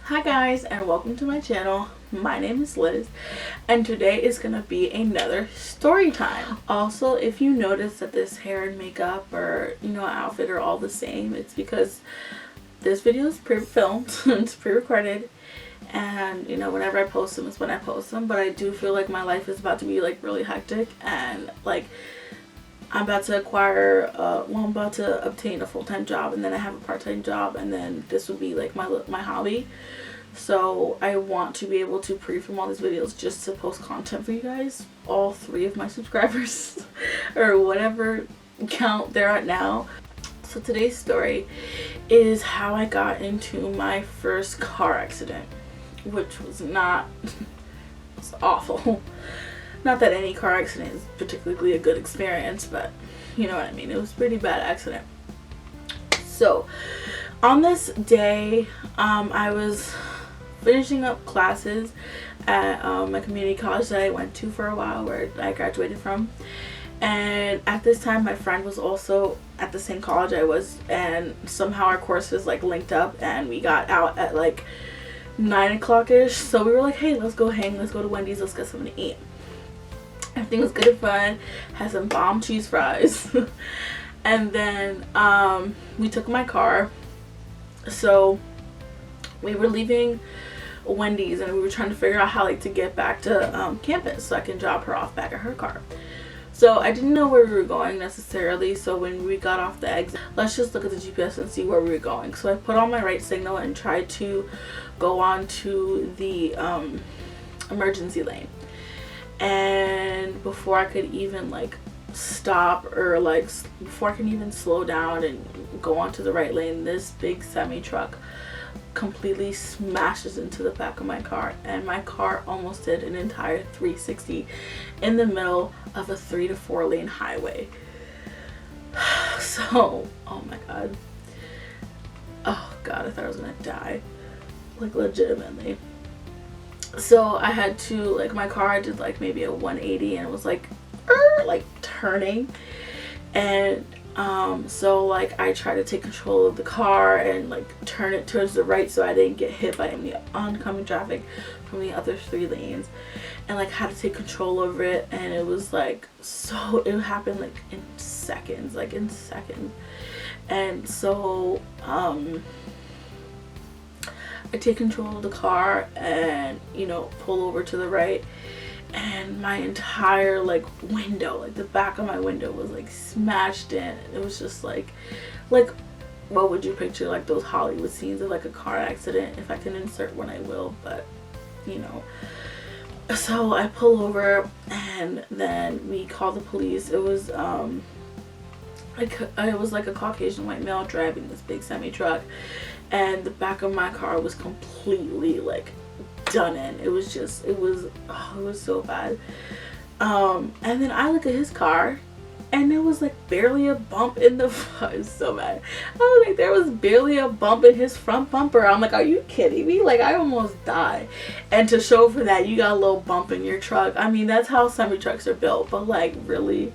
Hi guys, and welcome to my channel. My name is Liz, and today is gonna be another story time. Also, if you notice that this hair and makeup or outfit are all the same, it's because this video is pre-filmed. It's pre-recorded, and whenever I post them is when I post them. But I do feel like my life is about to be like really hectic, and like I'm about to acquire I'm about to obtain a full-time job, and then I have a part-time job, and then this will be like my hobby. So I want to be able to pre-film all these videos just to post content for you guys, all 3 of my subscribers or whatever count they're at now. So today's story is how I got into my first car accident, which was it's awful. Not that any car accident is particularly a good experience, but you know what I mean. It was a pretty bad accident. So on this day, I was finishing up classes at my community college that I went to for a while, where I graduated from. And at this time, my friend was also at the same college I was, and somehow our courses like linked up, and we got out at like 9 o'clock-ish. So we were like, hey, let's go hang, let's go to Wendy's, let's get something to eat. Everything was good and fun. Had some bomb cheese fries. And then we took my car. So we were leaving Wendy's, and we were trying to figure out how to get back to campus so I can drop her off back at her car. So I didn't know where we were going necessarily, so when we got off the exit, let's just look at the GPS and see where we were going. So I put on my right signal and tried to go on to the emergency lane. And before I could even stop, or before I can even slow down and go onto the right lane, this big semi truck completely smashes into the back of my car, and my car almost did an entire 360 in the middle of a 3 to 4 lane highway. So, oh my god, I thought I was gonna die, legitimately. So I had to, my car did maybe a 180, and it was turning, and so I tried to take control of the car and turn it towards the right so I didn't get hit by any oncoming traffic from the other 3 lanes, and had to take control over it. And it was so it happened in seconds, and so I take control of the car and pull over to the right, and my entire window, the back of my window was smashed in. It was just like what would you picture, those Hollywood scenes of a car accident? If I can insert one, I will, but so I pull over, and then we call the police. It was it was a Caucasian white male driving this big semi truck, and the back of my car was completely done in. It was so bad. And then I look at his car, and there was barely a bump in the it was so bad. I was there was barely a bump in his front bumper. I'm are you kidding me? I almost died. And to show for that, you got a little bump in your truck. I mean, that's how semi trucks are built, but really.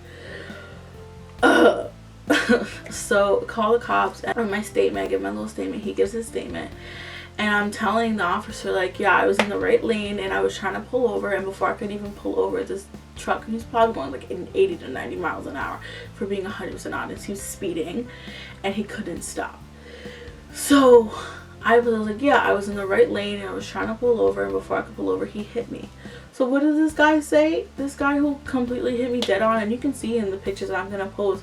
So call the cops, and my statement, I give my little statement, he gives his statement, and I'm telling the officer yeah, I was in the right lane and I was trying to pull over, and before I could even pull over, this truck, he was probably going in 80 to 90 miles an hour, for being 100% honest, he was speeding and he couldn't stop. So I was yeah, I was in the right lane and I was trying to pull over, and before I could pull over, he hit me. So what does this guy say? This guy who completely hit me dead on, and you can see in the pictures that I'm gonna post,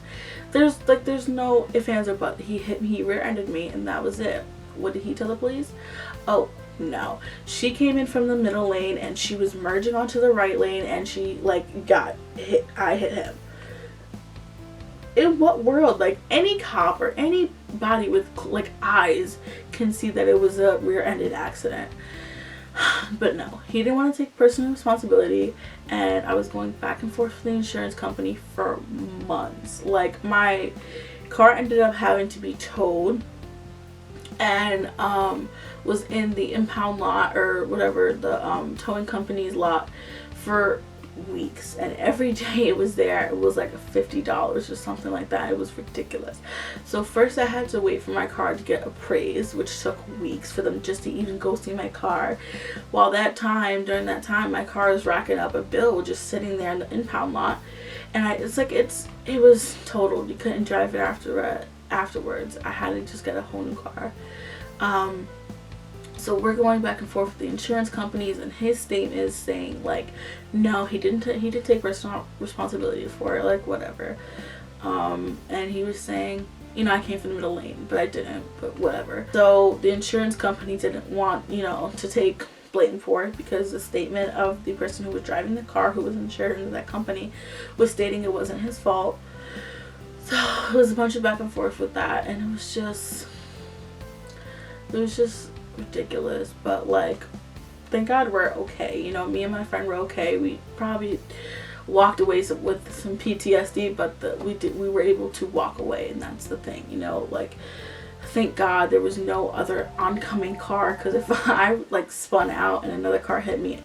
there's no ifs, ands, or buts. He hit me, he rear-ended me, and that was it. What did he tell the police? Oh no, she came in from the middle lane and she was merging onto the right lane, and she got hit. I hit him. In what world? Any cop or anybody with eyes can see that it was a rear-ended accident. But no, he didn't want to take personal responsibility, and I was going back and forth with the insurance company for months. My car ended up having to be towed, and was in the impound lot, or whatever, the towing company's lot, for weeks, and every day it was there, it was like $50 or something like that. It was ridiculous. So first I had to wait for my car to get appraised, which took weeks for them just to even go see my car. While during that time my car is racking up a bill just sitting there in the impound lot, and it was totaled. You couldn't drive it afterwards. I had to just get a whole new car. So we're going back and forth with the insurance companies, and his statement is saying like, no, he did take responsibility for it, like whatever. And he was saying, you know, I came from the middle lane, but I didn't, but whatever. So the insurance company didn't want, you know, to take blame for it, because the statement of the person who was driving the car, who was insured into that company, was stating it wasn't his fault. So it was a bunch of back and forth with that, and it was just ridiculous. But like, thank God we're okay. You know, me and my friend were okay. We probably walked away with some PTSD, but we were able to walk away, and that's the thing, you know. Like, thank God there was no other oncoming car, because if I like spun out and another car hit me,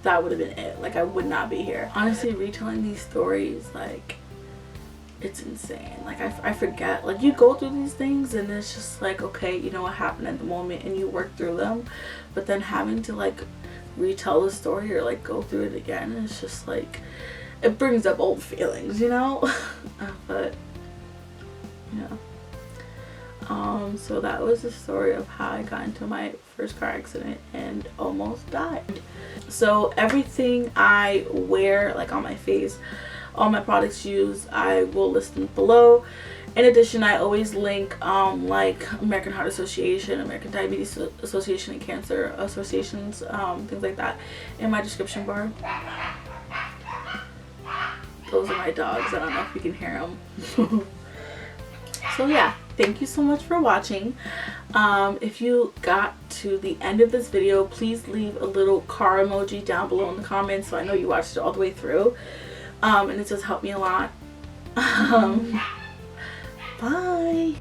that would have been it. Like, I would not be here. Honestly, retelling these stories, like, it's insane. Like, I forget, like, you go through these things and it's just like, okay, you know what happened at the moment, and you work through them, but then having to like retell the story or like go through it again, it's just like, it brings up old feelings, you know. But yeah, so that was the story of how I got into my first car accident and almost died. So everything I wear, like on my face, all my products used, I will list them below. In addition, I always link like American Heart Association, American Diabetes Association, and Cancer Associations, things like that, in my description bar. Those are my dogs. I don't know if you can hear them. So yeah, thank you so much for watching. If you got to the end of this video, please leave a little car emoji down below in the comments so I know you watched it all the way through. And it does help me a lot. Bye.